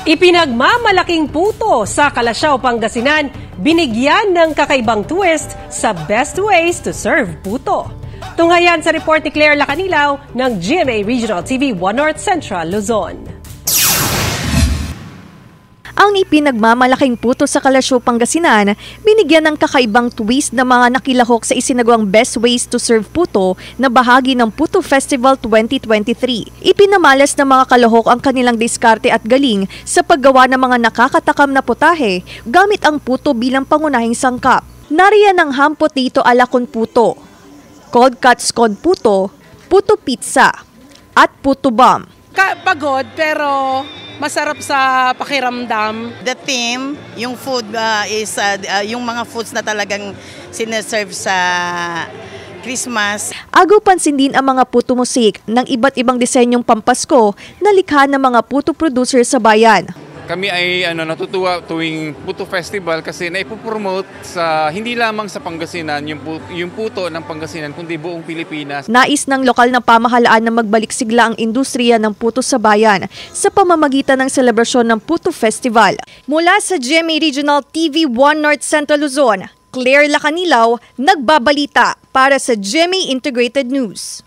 Ipinagmamalaking puto sa Kalasyaw, Pangasinan, binigyan ng kakaibang twist sa best ways to serve puto. Tunghayan sa report ni Claire Lacanilaw ng GMA Regional TV 1 North Central, Luzon. Ang ipinagmamalaking puto sa Kalasyaw, Pangasinan, binigyan ng kakaibang twist na mga nakilahok sa isinagawang Best Ways to Serve Puto na bahagi ng Puto Festival 2023. Ipinamalas ng mga kalahok ang kanilang diskarte at galing sa paggawa ng mga nakakatakam na putahe gamit ang puto bilang pangunahing sangkap. Nariyan ang ham potato ala con puto, cold cuts con puto, puto pizza, at puto bomb. Pagod pero masarap sa pakiramdam. The theme, yung food is yung mga foods na talagang sineserve sa Christmas. Agaw pansin din ang mga puto musik ng iba't ibang disenyong pampasko na likha ng mga puto producer sa bayan. Kami ay natutuwa tuwing Puto Festival kasi naipopromote sa hindi lamang sa Pangasinan yung puto ng Pangasinan kundi buong Pilipinas. Nais ng lokal na pamahalaan na magbalik sigla ang industriya ng puto sa bayan sa pamamagitan ng selebrasyon ng Puto Festival. Mula sa GMA Regional TV 1 North Central Luzon, Claire Lacanilaw, nagbabalita para sa GMA Integrated News.